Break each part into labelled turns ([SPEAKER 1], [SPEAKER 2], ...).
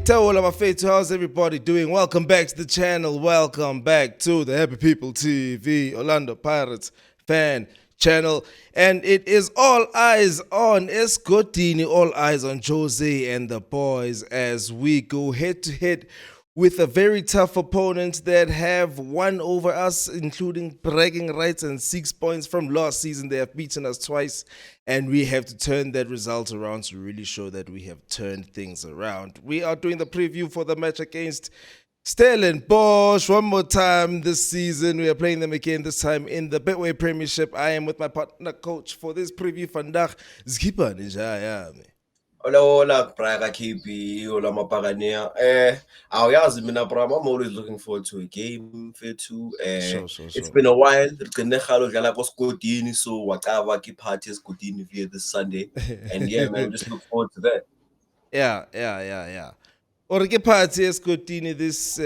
[SPEAKER 1] Tell all of our faith, how's everybody doing? Welcome back to the channel. Welcome back to the Happy People TV, Orlando Pirates fan channel. And it is all eyes on Escotini, all eyes on Jose and the boys as we go head to head with a very tough opponent that have won over us, including bragging rights and 6 points from last season. They have beaten us twice, and we have to turn that result around to really show that we have turned things around. We are doing the preview for the match against Stellenbosch one more time this season. We are playing them again, this time in the Petra Premiership. I am with my partner coach for this preview, Vandag Zkipa.
[SPEAKER 2] Hola, hola, Braga KP, hola, Buccaneers. Awuyazi mina, bro, I'm always looking forward to a game, too.
[SPEAKER 1] Sure.
[SPEAKER 2] It's been a while. Rinehalo dlala koSkodini, so whatever keep party eSkodini via this Sunday. And yeah, man, just look forward to that.
[SPEAKER 1] Yeah. Or ke party eSkotini this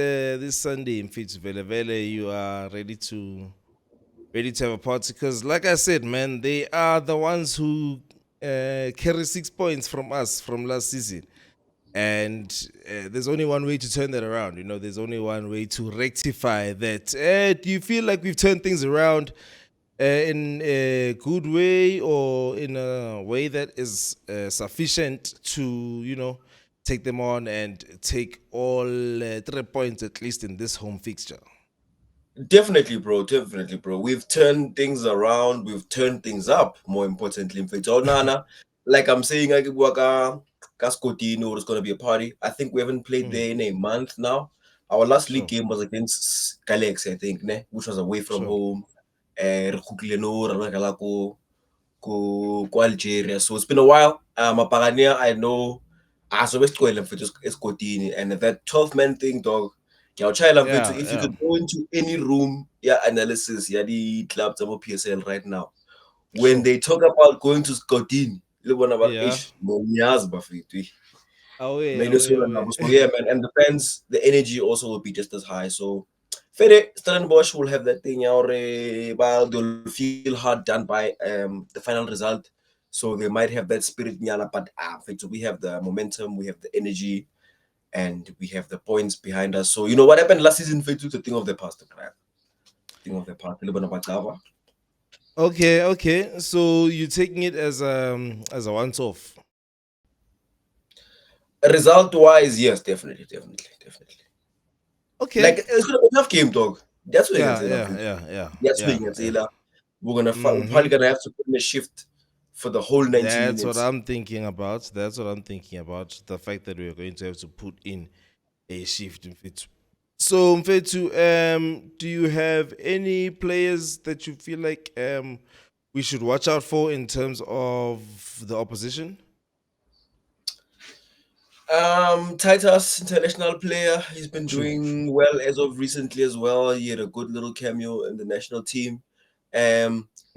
[SPEAKER 1] Sunday in Vele, you are ready to have a party because, like I said, man, they are the ones who carry 6 points from us from last season, and there's only one way to turn that around. There's only one way to rectify that. Do you feel like we've turned things around in a good way or in a way that is sufficient to, take them on and take all 3 points at least in this home fixture?
[SPEAKER 2] Definitely, bro. Definitely, bro. We've turned things around. We've turned things up. More importantly, in fact, Nana, like I'm saying, I Cascotino is going to be a party. I think we haven't played there in a month now. Our last league game was against Galaxy, I think, which was away from home. Algeria. So it's been a while. Buccaneers, I know. So we're going for just Escotini, and that 12-man thing, dog. If you could go into any room, analysis, the clubs of PSL right now, when they talk about going to Scotland, so yeah, man, and the fans, the energy also will be just as high. So Fede Stellenbosch will have that thing, while they'll feel hard done by the final result. So they might have that spirit, but we have the momentum, we have the energy, and we have the points behind us. So what happened last season, Fethu, to think of the past, Think of the past, a little bit about Java.
[SPEAKER 1] Okay. So you're taking it as a once-off.
[SPEAKER 2] Result-wise, yes, definitely.
[SPEAKER 1] Okay.
[SPEAKER 2] Like it's gonna be a tough game, dog. That's what
[SPEAKER 1] Yeah.
[SPEAKER 2] That's what you can say. We're probably gonna have to put in a shift for the whole 90 minutes.
[SPEAKER 1] That's what I'm thinking about. The fact that we're going to have to put in a shift in fit. So, Mfetu, do you have any players that you feel like we should watch out for in terms of the opposition?
[SPEAKER 2] Titus, international player, he's been doing well as of recently as well. He had a good little cameo in the national team.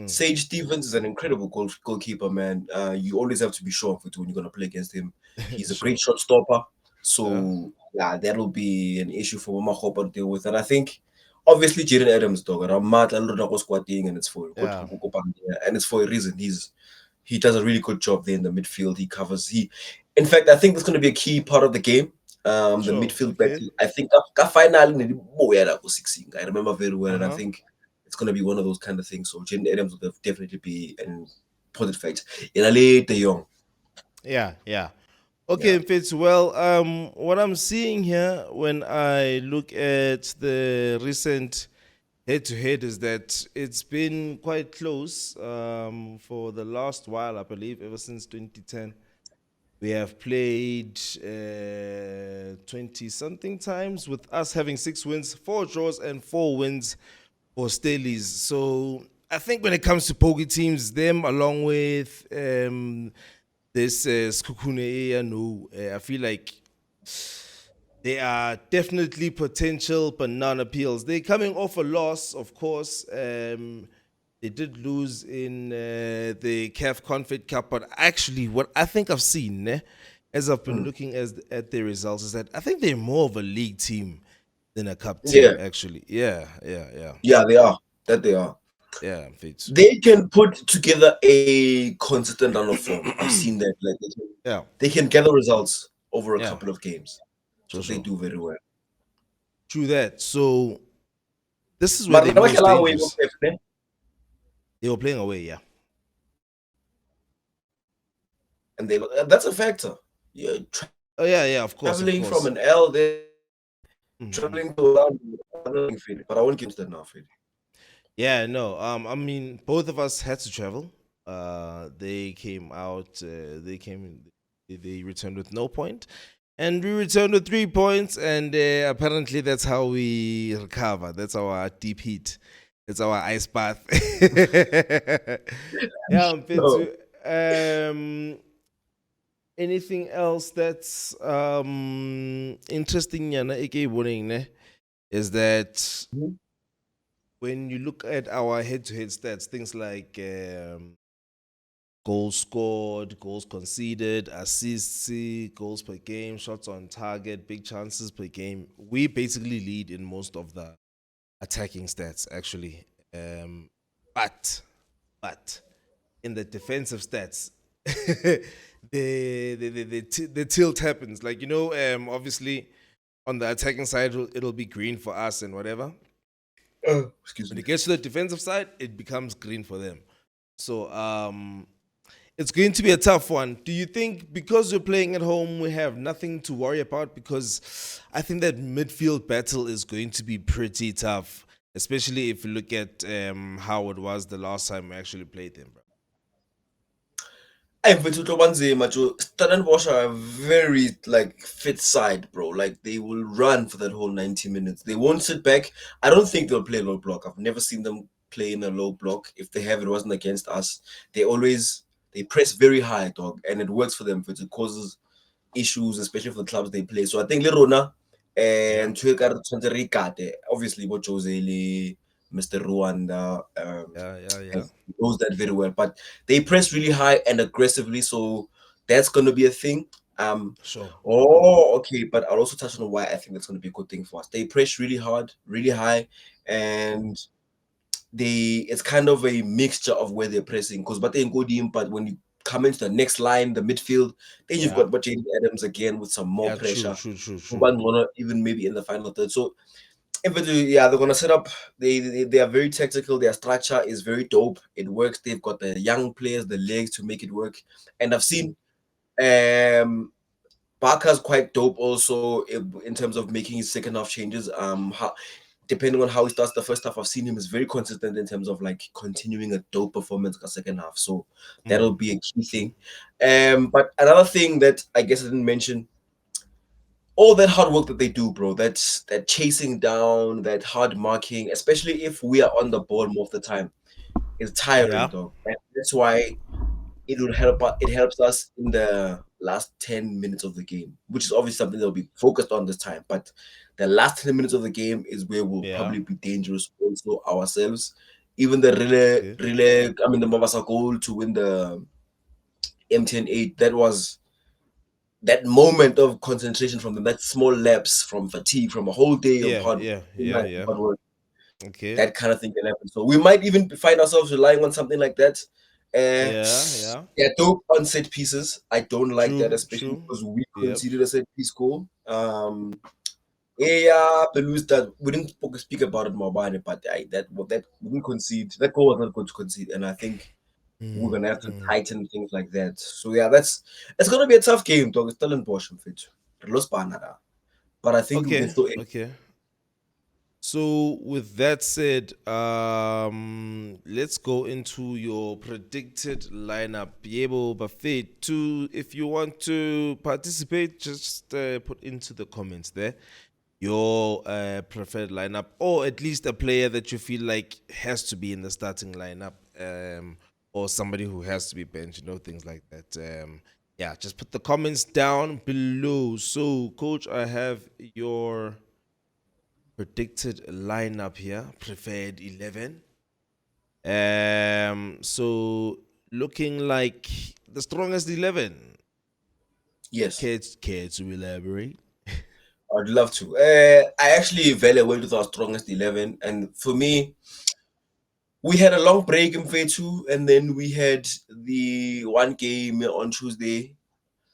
[SPEAKER 2] Sage Stevens is an incredible goalkeeper, man. You always have to be sure when you're going to play against him. He's a great shot stopper. So, that'll be an issue for Mama Hopa to deal with. And I think, obviously, Jaden Adams, dog, and it's for and it's for a reason. He does a really good job there in the midfield. In fact, I think that's going to be a key part of the game. The midfield battle. I think I remember very well, and I think it's going to be one of those kind of things. So Jaden Adams will definitely be an important factor. De Jong.
[SPEAKER 1] Yeah. Okay, Fitz. Well, what I'm seeing here when I look at the recent head-to-head is that it's been quite close for the last while, I believe, ever since 2010. We have played 20-something times with us having 6 wins, 4 draws, and 4 wins for Stellies. So I think when it comes to pokey teams, them along with this Skukune, I feel like they are definitely potential banana peels. They're coming off a loss, of course. They did lose in the CAF Confed Cup, but actually what I think I've seen, as I've been looking at their results, is that I think they're more of a league team than a cup team, actually. Yeah.
[SPEAKER 2] Yeah, they are. They are.
[SPEAKER 1] Yeah,
[SPEAKER 2] they can put together a consistent run of form. I've seen that. They can gather results over a couple of games. So they do very well.
[SPEAKER 1] True that. So this is where they're most dangerous. They were playing away, yeah.
[SPEAKER 2] And that's a factor. Yeah,
[SPEAKER 1] yeah, of course.
[SPEAKER 2] Traveling from an L, there, traveling to London, but I won't get into that now, Freddy.
[SPEAKER 1] Yeah, no. I mean, both of us had to travel. They came out. They returned with no point, and we returned with 3 points. And apparently, that's how we recover. That's our deep heat. It's our ice bath. Yeah, anything else that's interesting, Yana, is that when you look at our head-to-head stats, things like goals scored, goals conceded, assists, goals per game, shots on target, big chances per game, we basically lead in most of the attacking stats, actually. But in the defensive stats, the tilt happens. Like, obviously on the attacking side, it'll be green for us and whatever.
[SPEAKER 2] Excuse
[SPEAKER 1] When
[SPEAKER 2] me.
[SPEAKER 1] it gets to the defensive side, it becomes green for them. So it's going to be a tough one. Do you think because we're playing at home, we have nothing to worry about? Because I think that midfield battle is going to be pretty tough, especially if you look at how it was the last time we actually played them, bro.
[SPEAKER 2] Stellenbosch are a very fit side, bro. Like they will run for that whole 90 minutes. They won't sit back. I don't think they'll play low block. I've never seen them play in a low block. If they have, it wasn't against us. They press very high, dog, and it works for them. It causes issues, especially for the clubs they play. So I think Lerona and obviously what Jose, Mr. Rwanda, knows that very well. But they press really high and aggressively, so that's gonna be a thing.
[SPEAKER 1] Sure.
[SPEAKER 2] Oh, okay. But I'll also touch on why I think that's gonna be a good thing for us. They press really hard, really high, and it's kind of a mixture of where they're pressing. Because but when you come into the next line, the midfield, then you've got James Adams again with some more pressure.
[SPEAKER 1] True.
[SPEAKER 2] Even maybe in the final third. So they're gonna set up. They are very tactical. Their structure is very dope. It works. They've got the young players, the legs to make it work. And I've seen Barker's quite dope also in terms of making his second half changes. Depending on how he starts the first half, I've seen him is very consistent in terms of continuing a dope performance in the second half. So that'll be a key thing. But another thing that I guess I didn't mention, all that hard work that they do, bro, that chasing down, that hard marking, especially if we are on the ball most of the time, is tiring, dog. And that's why it helps us in the last 10 minutes of the game, which is obviously something they'll be focused on this time. But the last 10 minutes of the game is where we'll probably be dangerous also ourselves. Even the the Mavasa goal to win the M10-8, that moment of concentration from them, that small lapse from fatigue, from a whole day of hard work.
[SPEAKER 1] Okay.
[SPEAKER 2] That kind of thing can happen. So we might even find ourselves relying on something like that. Yeah, dope on set pieces. I don't like that, especially because we conceded a set piece goal. Lose that. We didn't speak about it more about it, but that we didn't concede. That goal was not good to concede, and I think we're gonna have to tighten things like that. So yeah, it's gonna be a tough game, dog. It's still in Boschum fit. But I think we can still.
[SPEAKER 1] Okay. So with that said, let's go into your predicted lineup. Yebo Buffet. If you want to participate, just put into the comments there your preferred lineup, or at least a player that you feel like has to be in the starting lineup, or somebody who has to be benched, things like that. Just put the comments down below. So, Coach, I have your predicted lineup here, preferred 11. So looking like the strongest 11.
[SPEAKER 2] Yes.
[SPEAKER 1] Care to elaborate?
[SPEAKER 2] I'd love to. I actually evaluated with our strongest 11, and for me, we had a long break in phase 2, and then we had the one game on Tuesday.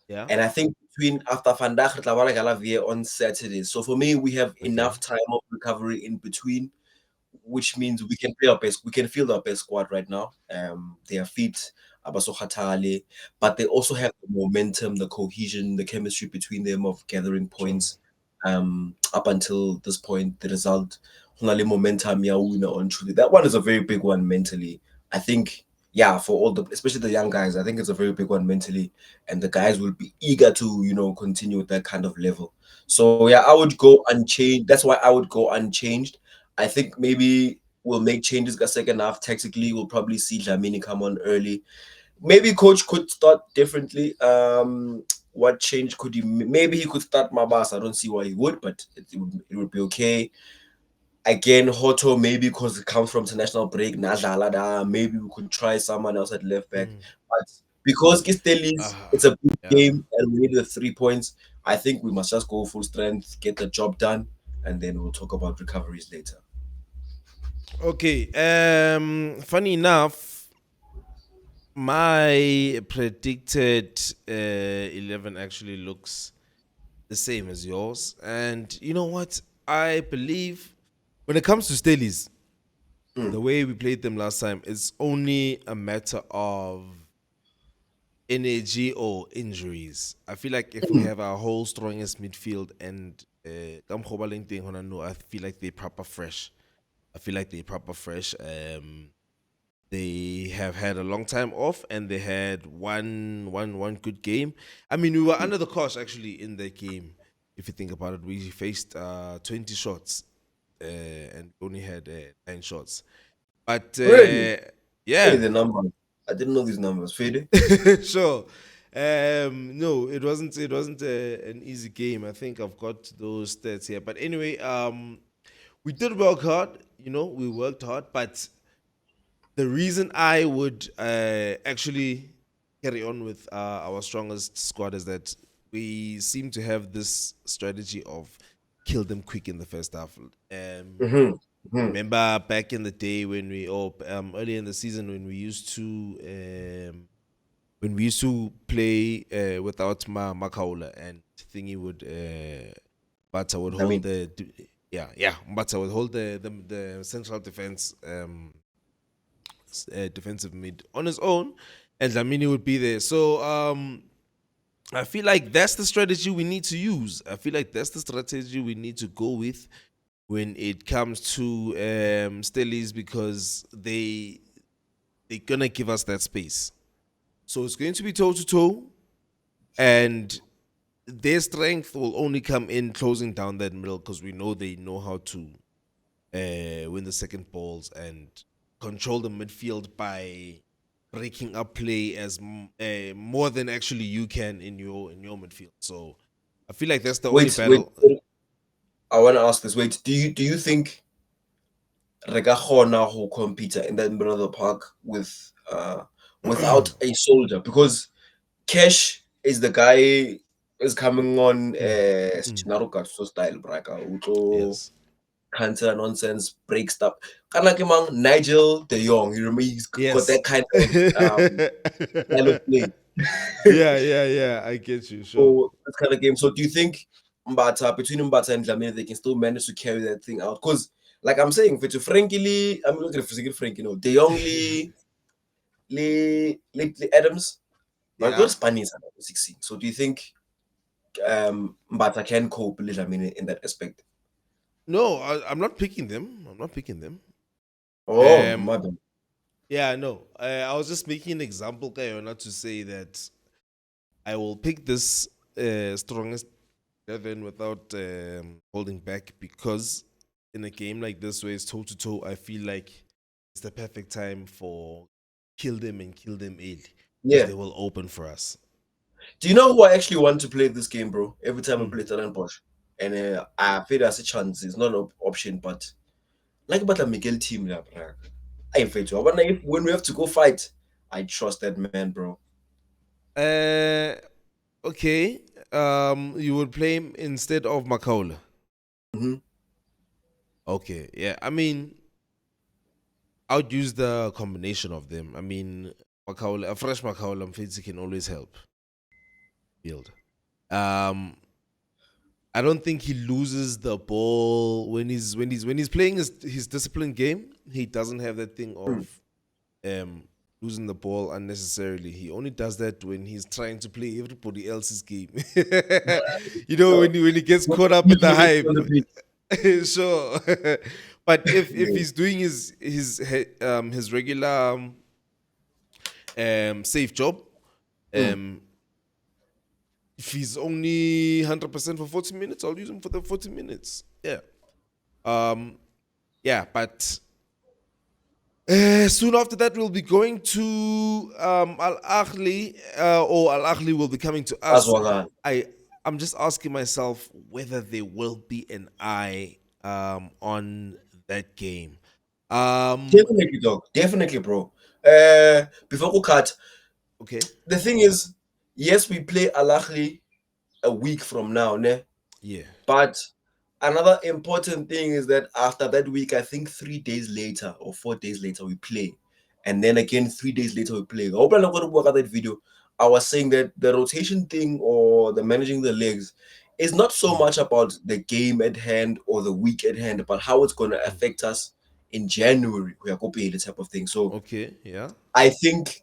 [SPEAKER 1] Yeah.
[SPEAKER 2] And I think between after vandag re tla ba like Alavier on Saturday. So for me, we have
[SPEAKER 1] Okay.
[SPEAKER 2] enough time of recovery in between, which means we can play our best. We can field our best squad right now. They are fit, Abaso Khatale, but they also have the momentum, the cohesion, the chemistry between them of gathering
[SPEAKER 1] Sure.
[SPEAKER 2] points. Up until this point, the result, Honale momentum, ya winner on truly. That one is a very big one mentally. I think, yeah, for all the, especially the young guys, I think it's a very big one mentally, and the guys will be eager to, continue with that kind of level. So yeah, I would go unchanged. That's why I would go unchanged. I think maybe we'll make changes the second half. Tactically, we'll probably see Dlamini come on early. Maybe coach could start differently. What change could he? Maybe he could start Mabas. I don't see why he would, but it would be okay. Again, Hoto, maybe because it comes from international break. Nadalada, maybe we could try someone else at left back.
[SPEAKER 1] Mm.
[SPEAKER 2] But because Kistelis,
[SPEAKER 1] Uh,
[SPEAKER 2] it's a big
[SPEAKER 1] yeah.
[SPEAKER 2] game and we need the 3 points, I think we must just go full strength, get the job done, and then we'll talk about recoveries later.
[SPEAKER 1] Okay. Funny enough, my predicted 11 actually looks the same as yours. And you know what? I believe when it comes to Staleys,
[SPEAKER 2] Mm.
[SPEAKER 1] the way we played them last time, it's only a matter of energy or injuries. I feel like if we
[SPEAKER 2] Mm.
[SPEAKER 1] have our whole strongest midfield and I feel like they're proper fresh. I feel like they're proper fresh. They have had a long time off and they had one good game. I mean, we were under the cosh actually in that game. If you think about it, we faced 20 shots and only had 9 shots. But
[SPEAKER 2] Really? Hey,
[SPEAKER 1] yeah,
[SPEAKER 2] the numbers. I didn't know these numbers. Fede?
[SPEAKER 1] sure. No, it wasn't. It wasn't an easy game. I think I've got those stats here. But anyway, we did work hard. We worked hard. But the reason I would actually carry on with our strongest squad is that we seem to have this strategy of kill them quick in the first half.
[SPEAKER 2] Mm-hmm. Mm-hmm.
[SPEAKER 1] Remember back in the day when earlier in the season when we used to play without Makaula and thingy would Bata would
[SPEAKER 2] I
[SPEAKER 1] hold
[SPEAKER 2] mean,
[SPEAKER 1] the yeah Bata would hold the central defense defensive mid on his own, and Lamini would be there. So I feel like that's the strategy we need to use. I feel like that's the strategy we need to go with when it comes to Stellies because they're gonna give us that space. So it's going to be toe to toe, and their strength will only come in closing down that middle because we know they know how to win the second balls and control the midfield by breaking up play as more than actually you can in your midfield. So I feel like that's the only
[SPEAKER 2] wait.
[SPEAKER 1] battle.
[SPEAKER 2] I want to ask this. Wait, do you think Regahona who compete in that middle of the park without a soldier? Because Cash is the guy is coming on
[SPEAKER 1] Mm, mm,
[SPEAKER 2] so style braka utlo
[SPEAKER 1] yes.
[SPEAKER 2] cancer nonsense break stuff. Kind of like among Nigel De Jong. You remember he's got
[SPEAKER 1] Yes.
[SPEAKER 2] that kind of style of play.
[SPEAKER 1] Yeah. I get you. Sure.
[SPEAKER 2] So that kind of game. So do you think between Mbata and Dlamini, they can still manage to carry that thing out? Because, like I'm saying, for Frankie Lee, I'm looking for Frankie, De Jong Lee Adams, my
[SPEAKER 1] Yeah.
[SPEAKER 2] girl Spanish are 16. So do you think Mbata can cope with Dlamini in that aspect?
[SPEAKER 1] No, I'm not picking them. I'm not picking them.
[SPEAKER 2] Oh,
[SPEAKER 1] Um,
[SPEAKER 2] my bad.
[SPEAKER 1] yeah, no. I was just making an example, Kayona, to say that I will pick this strongest 11 without holding back because in a game like this where it's toe to toe, I feel like it's the perfect time for kill them and kill them early because
[SPEAKER 2] Yeah.
[SPEAKER 1] they will open for us.
[SPEAKER 2] Do you know who I actually want to play this game, bro? Every time I
[SPEAKER 1] Mm.
[SPEAKER 2] play Stellenbosch. And I feel that's a chance. It's not an option, but like about the Miguel team, yeah, bro. I ain't afraid to. I wonder if when we have to go fight, I trust that man, bro.
[SPEAKER 1] Uh, okay. You would play him instead of Makaula.
[SPEAKER 2] Hmm.
[SPEAKER 1] Okay, yeah. I mean, I would use the combination of them. I mean, Makaula, a fresh Makaula Mfetsi can always help build. Um, I don't think he loses the ball when he's playing his disciplined game. He doesn't have that thing
[SPEAKER 2] Mm.
[SPEAKER 1] of um losing the ball unnecessarily. He only does that when he's trying to play everybody else's game.
[SPEAKER 2] So,
[SPEAKER 1] when he gets caught up in the hype. Sure. But if he's doing his regular safe job,
[SPEAKER 2] Mm.
[SPEAKER 1] um if he's only 100% for 40 minutes, I'll use him for the 40 minutes. Yeah. Um, yeah, but soon after that, we'll be going to Al Ahly, or Al Ahly will be coming to
[SPEAKER 2] That's
[SPEAKER 1] us.
[SPEAKER 2] one.
[SPEAKER 1] I I'm just asking myself whether there will be an eye on that game. Um,
[SPEAKER 2] Definitely, dog. Definitely, bro. Before we cut,
[SPEAKER 1] okay,
[SPEAKER 2] the thing is, yes, we play Al Ahly a week from now, ne?
[SPEAKER 1] yeah.
[SPEAKER 2] But another important thing is that after that week, I think 3 days later or 4 days later, we play. And then again, 3 days later, we play. I hope I'm not going to work out that video. I was saying that the rotation thing or the managing the legs is not so
[SPEAKER 1] Mm,
[SPEAKER 2] much about the game at hand or the week at hand, but how it's going to
[SPEAKER 1] mm.
[SPEAKER 2] affect us in January. We are copying the type of thing. So
[SPEAKER 1] Okay, yeah.
[SPEAKER 2] I think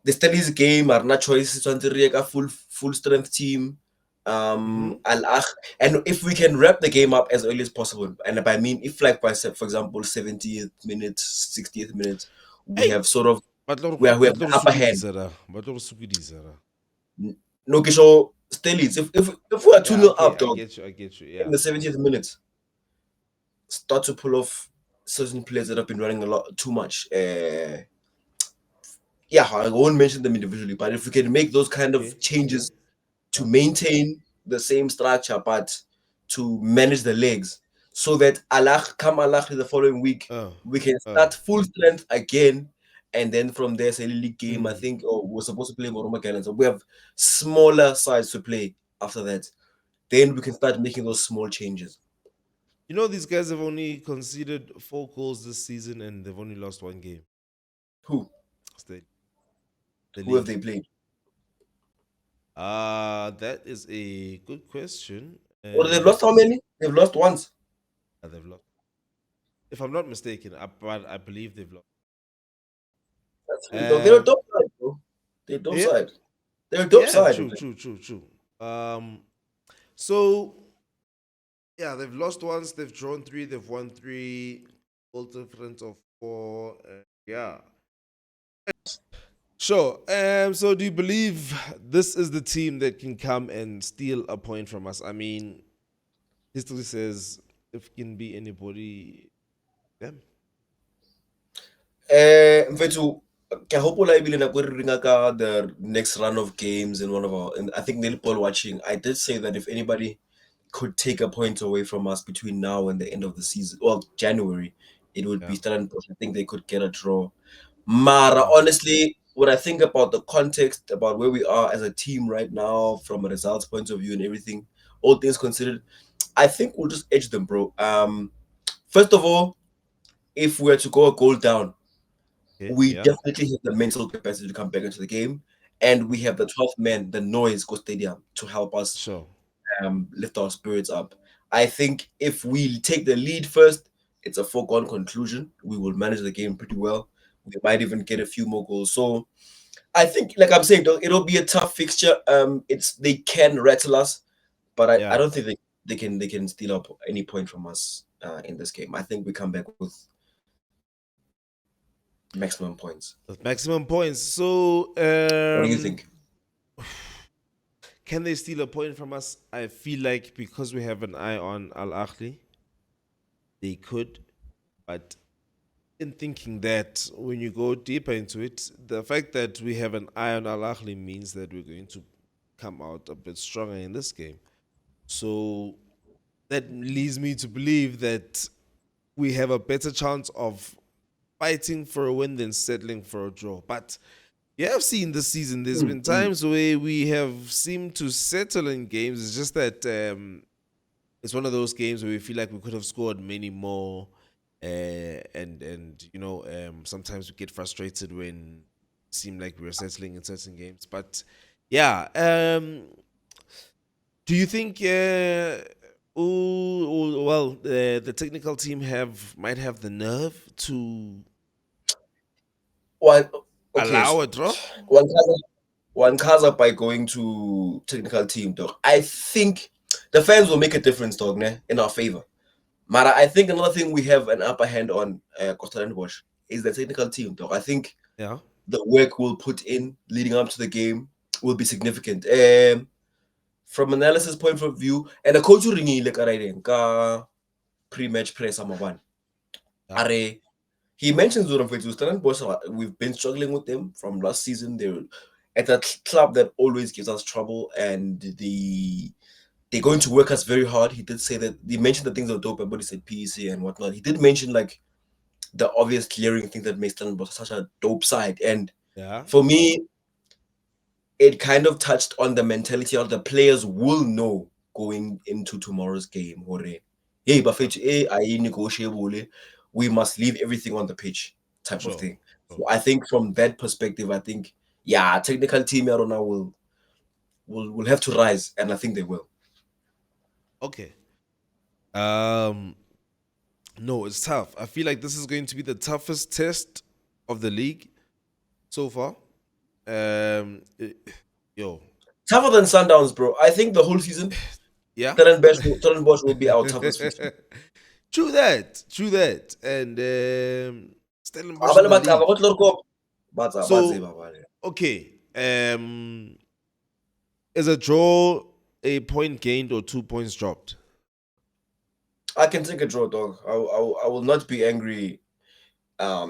[SPEAKER 2] the studies game are not choices tshwanetse re ye ka full strength team.
[SPEAKER 1] Mm-hmm.
[SPEAKER 2] And if we can wrap the game up as early as possible, and I mean if like for example 70th minute, 60th minute, we
[SPEAKER 1] Hey,
[SPEAKER 2] have sort of we have the
[SPEAKER 1] Batloro
[SPEAKER 2] upper hand.
[SPEAKER 1] Sukudisa ra. Batloro Sukudisa ra.
[SPEAKER 2] No Kisho still is if we are 2
[SPEAKER 1] Yeah,
[SPEAKER 2] nil
[SPEAKER 1] okay,
[SPEAKER 2] up
[SPEAKER 1] I
[SPEAKER 2] dog
[SPEAKER 1] get you, I get you.
[SPEAKER 2] in
[SPEAKER 1] Yeah.
[SPEAKER 2] the 70th minute, start to pull off certain players that have been running a lot too much. Yeah, I won't mention them individually, but if we can make those kind
[SPEAKER 1] Okay,
[SPEAKER 2] of
[SPEAKER 1] okay.
[SPEAKER 2] changes to
[SPEAKER 1] Yeah.
[SPEAKER 2] maintain the same structure, but to manage the legs so that Allah the following week,
[SPEAKER 1] Uh,
[SPEAKER 2] we can
[SPEAKER 1] uh.
[SPEAKER 2] start full strength again. And then from there, say league game, I
[SPEAKER 1] Mm.
[SPEAKER 2] think, oh, we're supposed to play Moroma Gallon. So we have smaller sides to play after that. Then we can start making those small changes.
[SPEAKER 1] These guys have only conceded 4 goals this season and they've only lost one game.
[SPEAKER 2] Who?
[SPEAKER 1] It's the
[SPEAKER 2] Who have
[SPEAKER 1] league.
[SPEAKER 2] they played?
[SPEAKER 1] That is a good question.
[SPEAKER 2] Or they've lost how many? They've lost once.
[SPEAKER 1] They've lost. If I'm not mistaken, but I believe they've lost.
[SPEAKER 2] That's really dope. They're a
[SPEAKER 1] Um,
[SPEAKER 2] dope side, bro. They're a dope
[SPEAKER 1] yeah,
[SPEAKER 2] side. They're a dope
[SPEAKER 1] yeah,
[SPEAKER 2] side.
[SPEAKER 1] true, true, true, true. So yeah, they've lost once, they've drawn three, they've won three, goal difference of four. Yeah, sure. So do you believe this is the team that can come and steal a point from us? I mean, history says if it can be anybody, them.
[SPEAKER 2] Mfethu, ke hopola ebile nako e re ringa ka the next run of games in one of our, and I think Neil Paul watching, I did say that if anybody could take a point away from us between now and the end of the season, well, January, it would be
[SPEAKER 1] Yeah.
[SPEAKER 2] Stellenbosch. I think they could get a draw. Mara,
[SPEAKER 1] Mm.
[SPEAKER 2] honestly, when I think about the context, about where we are as a team right now, from a results point of view and everything, all things considered, I think we'll just edge them, bro. First of all, if we were to go a goal down,
[SPEAKER 1] Okay.
[SPEAKER 2] we
[SPEAKER 1] Yeah.
[SPEAKER 2] definitely have the mental capacity to come back into the game, and we have the 12th man, the noise, go stadium to help us
[SPEAKER 1] Sure.
[SPEAKER 2] lift our spirits up. I think if we take the lead first, it's a foregone conclusion. We will manage the game pretty well. We might even get a few more goals. So I think, like I'm saying, though, it'll be a tough fixture. It's they can rattle us, but I
[SPEAKER 1] Yeah.
[SPEAKER 2] don't think they can steal up any point from us in this game. I think we come back with maximum points.
[SPEAKER 1] That's maximum points. So,
[SPEAKER 2] What do you think?
[SPEAKER 1] can they steal a point from us? I feel like because we have an eye on Al Ahly, they could. But in thinking that, when you go deeper into it, the fact that we have an eye on Al Ahly means that we're going to come out a bit stronger in this game. So that leads me to believe that we have a better chance of fighting for a win than settling for a draw. But you have seen this season, there's been
[SPEAKER 2] Mm.
[SPEAKER 1] times where we have seemed to settle in games. It's just that it's one of those games where we feel like we could have scored many more. And sometimes we get frustrated when it seem like we're settling in certain games. But yeah, Do you think? The technical team might have the nerve to
[SPEAKER 2] One, okay,
[SPEAKER 1] allow
[SPEAKER 2] so
[SPEAKER 1] a draw.
[SPEAKER 2] one Kaza by going to technical team, dog. I think the fans will make a difference, dog, ne, in our favor. Mara, I think another thing we have an upper hand on Stellenbosch is the technical team, dog. I think
[SPEAKER 1] Yeah.
[SPEAKER 2] the work we'll put in leading up to the game will be significant. From analysis point of view, and the coach ringile ka right ka pre-match press number one.
[SPEAKER 1] Yeah.
[SPEAKER 2] Are he mentions Zoran Stellenbosch. We've been struggling with them from last season. They're at a club that always gives us trouble, and they're going to work us very hard. He did say that he mentioned the things of dope, but he said PEC and whatnot. He did mention like the obvious clearing thing that makes Stellenbosch such a dope side. And
[SPEAKER 1] Yeah.
[SPEAKER 2] for me, it kind of touched on the mentality of the players will know going into tomorrow's game. Hore, hey, Buffett, I negotiable. We must leave everything on the pitch, type of
[SPEAKER 1] Sure.
[SPEAKER 2] thing.
[SPEAKER 1] Sure.
[SPEAKER 2] So I think from that perspective, I think yeah, technical team I don't know will have to rise, and I think they will.
[SPEAKER 1] Okay. No, it's tough. I feel like this is going to be the toughest test of the league so far. Yo,
[SPEAKER 2] Tougher than Sundowns, bro. I think the whole season,
[SPEAKER 1] yeah.
[SPEAKER 2] Stellenbosch will be our toughest fixture.
[SPEAKER 1] True that. True that. And Stellenbosch in
[SPEAKER 2] Abale
[SPEAKER 1] the
[SPEAKER 2] bacaba,
[SPEAKER 1] league.
[SPEAKER 2] what lorko?
[SPEAKER 1] So okay. Is a draw a point gained or 2 points dropped?
[SPEAKER 2] I can take a draw, dog. I will not be angry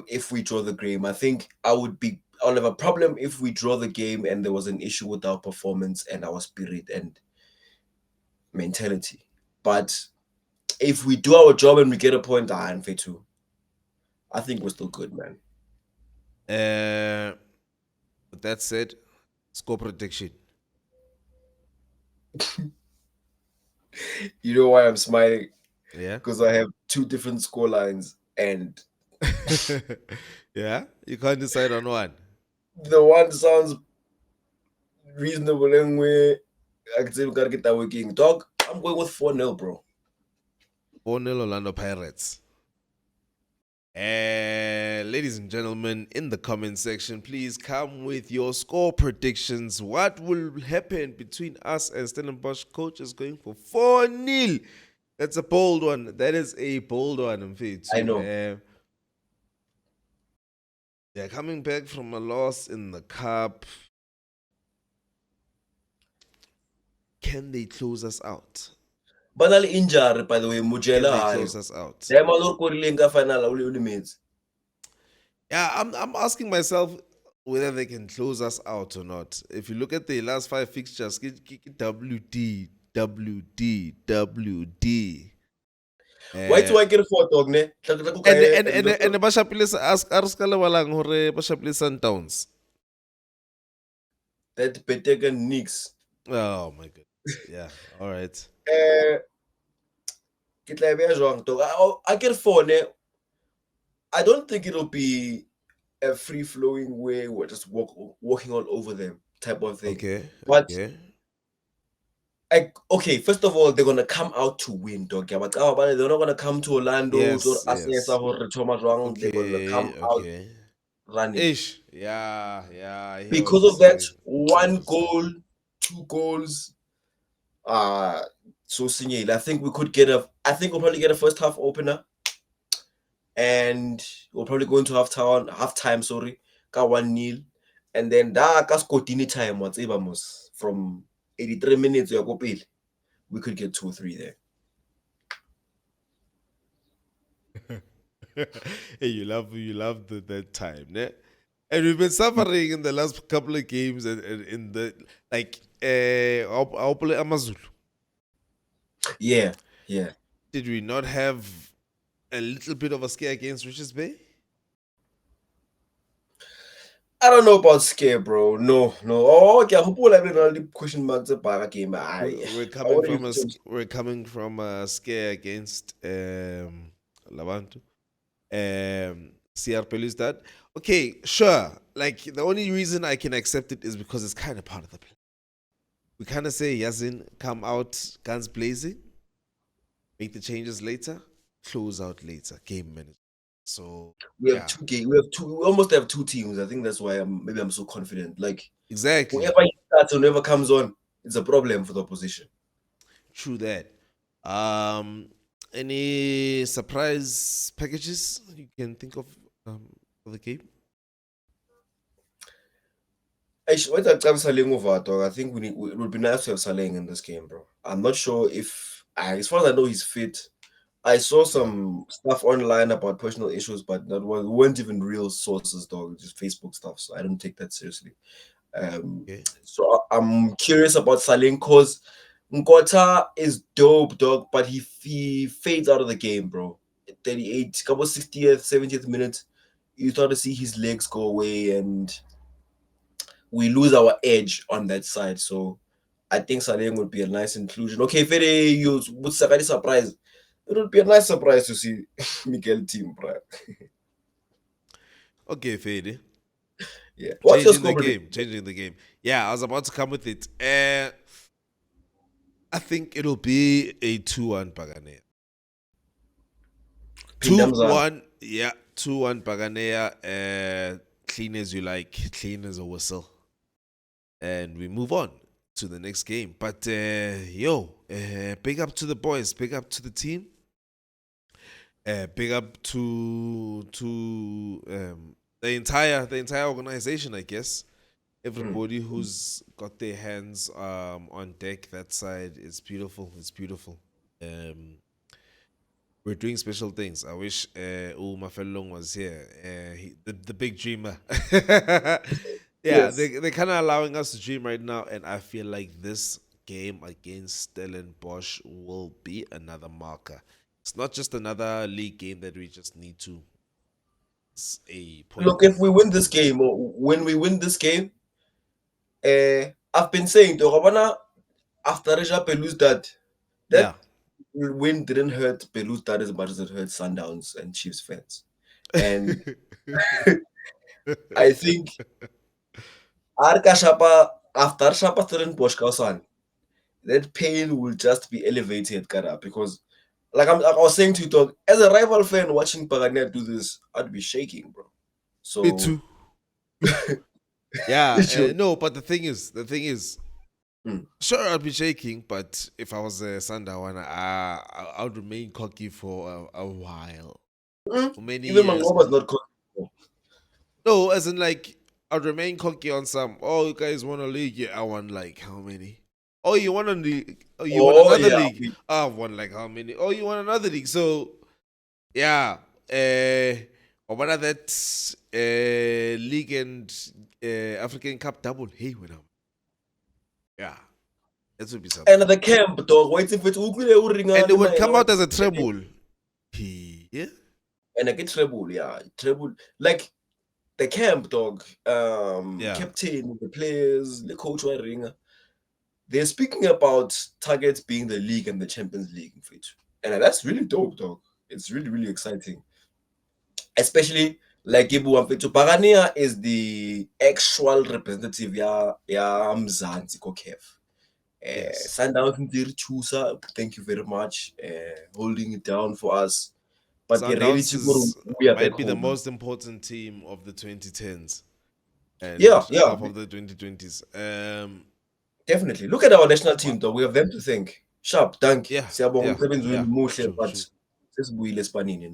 [SPEAKER 2] if we draw the game. I think I'll have a problem if we draw the game and there was an issue with our performance and our spirit and mentality. But if we do our job and we get a point, I'm fair too. I think we're still good, man.
[SPEAKER 1] With that said, score prediction.
[SPEAKER 2] You know why I'm smiling?
[SPEAKER 1] Yeah.
[SPEAKER 2] Because I have two different score lines and
[SPEAKER 1] Yeah. You can't decide on one.
[SPEAKER 2] the one sounds reasonable anyway. I can say we gotta get that working. Dog, I'm going with 4-0, bro.
[SPEAKER 1] 4-0 Orlando Pirates. And ladies and gentlemen, in the comment section, please come with your score predictions. What will happen between us and Stellenbosch? Coach is going for 4-0. That's a bold one. That is a bold one, I'm afraid,
[SPEAKER 2] I
[SPEAKER 1] too.
[SPEAKER 2] know.
[SPEAKER 1] They're coming back from a loss in the cup. Can they close us out?
[SPEAKER 2] Banal injury, by the way,
[SPEAKER 1] Can
[SPEAKER 2] Mujela.
[SPEAKER 1] they close us out?
[SPEAKER 2] Final.
[SPEAKER 1] Yeah, I'm asking myself whether they can close us out or not. If you look at the last 5 fixtures, WD, WD, WD.
[SPEAKER 2] Why do I get a 4 dog, ne?
[SPEAKER 1] And the Bashapile ask Arskalawalang hore Bashapile Sundowns.
[SPEAKER 2] That Betega Nix.
[SPEAKER 1] Oh my god. Yeah, all right.
[SPEAKER 2] I get 4, ne? I don't think it'll be a free flowing way we're just walking all over them type of thing.
[SPEAKER 1] Okay.
[SPEAKER 2] But
[SPEAKER 1] Okay.
[SPEAKER 2] okay, first of all, they're gonna come out to win, dog. Yeah, but they're not gonna come to Orlando
[SPEAKER 1] Yes,
[SPEAKER 2] or
[SPEAKER 1] yes.
[SPEAKER 2] they're gonna come
[SPEAKER 1] Okay,
[SPEAKER 2] out
[SPEAKER 1] okay.
[SPEAKER 2] running.
[SPEAKER 1] Ish. Yeah, yeah. I hear what
[SPEAKER 2] Because
[SPEAKER 1] you're
[SPEAKER 2] of that,
[SPEAKER 1] saying.
[SPEAKER 2] one goal, 2 goals, so Sinyele. I think we'll probably get a first half opener. And we'll probably go into halftime, sorry, ka 1-0. And then that Scotini time what's from 83 minutes we could get 2 or 3 there.
[SPEAKER 1] Hey, you love that time, ne? And we've been suffering in the last couple of games and in the like Amazulu.
[SPEAKER 2] Yeah, yeah.
[SPEAKER 1] Did we not have a little bit of a scare against Richards Bay?
[SPEAKER 2] I don't know about scare, bro. No. Oh, okay. I hope we'll have the question marks about a game.
[SPEAKER 1] We're
[SPEAKER 2] I
[SPEAKER 1] coming
[SPEAKER 2] want
[SPEAKER 1] from
[SPEAKER 2] to
[SPEAKER 1] we're coming from a scare against Labantu. CR that. Okay, sure. Like the only reason I can accept it is because it's kind of part of the plan. we kind of say Yazin come out guns blazing, make the changes later, close out later, game management. So
[SPEAKER 2] We have
[SPEAKER 1] yeah,
[SPEAKER 2] two game. We have two. We almost have two teams. I think that's why I'm so confident. Like
[SPEAKER 1] exactly.
[SPEAKER 2] whoever starts or whoever comes on, it's a problem for the opposition.
[SPEAKER 1] True that. Um, any surprise packages you can think of for the game?
[SPEAKER 2] What I Saleng over, dog. I think it would be nice to have Saleng in this game, bro. I'm not sure if, as far as I know, he's fit. I saw
[SPEAKER 1] Yeah.
[SPEAKER 2] some stuff online about personal issues, but weren't even real sources, dog. Just Facebook stuff. So I don't take that seriously.
[SPEAKER 1] Okay.
[SPEAKER 2] So I'm curious about Saleng because Nkota is dope, dog, but he fades out of the game, bro. 38, couple 60th, 70th minute, you start to see his legs go away and we lose our edge on that side. So I think Saleng would be a nice inclusion. Okay, Fede, you would be surprised. It would be a nice surprise to see Miguel team, bro.
[SPEAKER 1] Okay, Fade.
[SPEAKER 2] Yeah. What's your
[SPEAKER 1] Changing the
[SPEAKER 2] score
[SPEAKER 1] game.
[SPEAKER 2] prediction?
[SPEAKER 1] Changing the game. Yeah, I was about to come with it. I think it'll be a 2-1 Buccaneers.
[SPEAKER 2] Pindamza.
[SPEAKER 1] 2-1. Yeah, 2-1 Buccaneers. Clean as you like, clean as a whistle. And we move on to the next game. But big up to the boys, big up to the team. Big up to the entire organization, I guess. Everybody who's got their hands on deck. That side is beautiful. It's beautiful. We're doing special things. I wish Mafelong was here. The big dreamer. Yeah,
[SPEAKER 2] Yes.
[SPEAKER 1] they're kind of allowing us to dream right now, and I feel like this game against Stellenbosch will be another marker. It's not just another league game that we just need to. It's a point
[SPEAKER 2] Look,
[SPEAKER 1] that
[SPEAKER 2] if we win this game, or when we win this game, I've been saying to Rabana after Reja Pelu's
[SPEAKER 1] yeah.
[SPEAKER 2] that win didn't hurt Pelu's dad as much as it hurt Sundowns and Chiefs fans. And I think Arka Shapa after Shapa Stellenbosch Kausan, that pain will just be elevated, Kara, because I was saying to you, dog, as a rival fan watching Paganet do this, I'd be shaking, bro.
[SPEAKER 1] Me
[SPEAKER 2] So
[SPEAKER 1] too. Yeah,
[SPEAKER 2] sure.
[SPEAKER 1] no, but the thing is,
[SPEAKER 2] Mm.
[SPEAKER 1] sure, I'd be shaking, but if I was a Sundown, I would remain cocky for a while, for many
[SPEAKER 2] Even
[SPEAKER 1] years.
[SPEAKER 2] Mangoba's not cool.
[SPEAKER 1] No, as in like, I'd remain cocky on some. Oh, you guys won a league? Yeah, I won like how many? Oh, you won a league? Oh, you won
[SPEAKER 2] Oh
[SPEAKER 1] another
[SPEAKER 2] yeah,
[SPEAKER 1] league? I've won like how many? Oh, you won another league? So yeah, what are that league and African Cup double? Hey, when I'm yeah, that would be something.
[SPEAKER 2] and the camp, dog, waiting for it.
[SPEAKER 1] And it would come out as a treble. Yeah.
[SPEAKER 2] And I get treble, yeah, treble. Like the camp, dog,
[SPEAKER 1] Yeah.
[SPEAKER 2] captain, the players, the coach, ringer. They're speaking about targets being the league and the Champions League, and that's really dope, dog. It's really, really exciting, especially like Ibu Wamfethu. Pagania is the actual representative, yeah, Mzansi Kokev.
[SPEAKER 1] Yes.
[SPEAKER 2] Sundowns Ndiri Chusa, thank you very much, holding it down for us. But the
[SPEAKER 1] Sundowns
[SPEAKER 2] reality,
[SPEAKER 1] is
[SPEAKER 2] we are back
[SPEAKER 1] might be the
[SPEAKER 2] home.
[SPEAKER 1] most important team of the 2010s and
[SPEAKER 2] Yeah, yeah,
[SPEAKER 1] half of the 2020s.
[SPEAKER 2] definitely. Look at our national
[SPEAKER 1] Wow.
[SPEAKER 2] team, though. We have them to thank. Sharp, thank.
[SPEAKER 1] Yeah,
[SPEAKER 2] Siyabonga
[SPEAKER 1] yeah,
[SPEAKER 2] umsebenzi wenu
[SPEAKER 1] yeah.
[SPEAKER 2] muhle,
[SPEAKER 1] True,
[SPEAKER 2] but
[SPEAKER 1] true.
[SPEAKER 2] sesibuyile esipanini,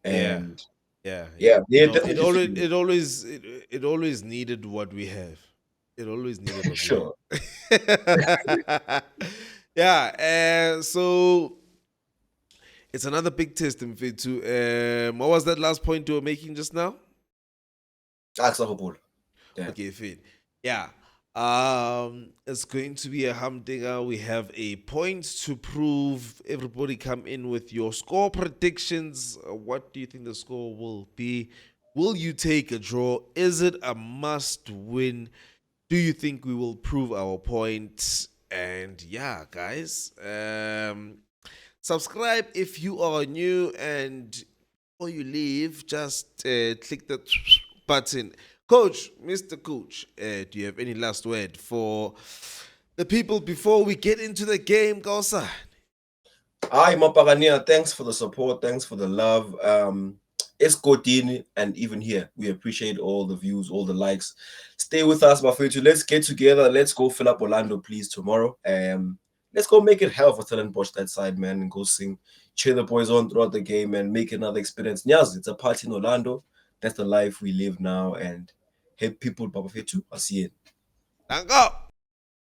[SPEAKER 1] Yeah,
[SPEAKER 2] And
[SPEAKER 1] yeah, yeah.
[SPEAKER 2] yeah, they're
[SPEAKER 1] No, it
[SPEAKER 2] definitely
[SPEAKER 1] always,
[SPEAKER 2] feeling
[SPEAKER 1] it always, it always needed what we have. It always needed
[SPEAKER 2] it.
[SPEAKER 1] what we
[SPEAKER 2] Sure.
[SPEAKER 1] have. Yeah. So it's another big test in Fit too. What was that last point you were making just now?
[SPEAKER 2] Aksahobul. Yeah.
[SPEAKER 1] Okay, Fit. Yeah. It's going to be a humdinger. We have a point to prove. Everybody come in with your score predictions. What do you think the score will be? Will you take a draw? Is it a must win? Do you think we will prove our point? And yeah, guys, subscribe if you are new, and before you leave, just click the button. Coach, Mr. Coach, do you have any last word for the people before we get into the game, go side.
[SPEAKER 2] Hi, Buccaneers. Thanks for the support. Thanks for the love. Escotini, and even here, we appreciate all the views, all the likes. Stay with us, Bafetu. Let's get together. Let's go fill up Orlando, please, tomorrow. Let's go make it hell for Stellenbosch that side, man, and go sing, cheer the boys on throughout the game, and make another experience. Nyaz, it's a party in Orlando. That's the life we live now, and hey, people, Bafetu, I'll see you.
[SPEAKER 1] Thank God.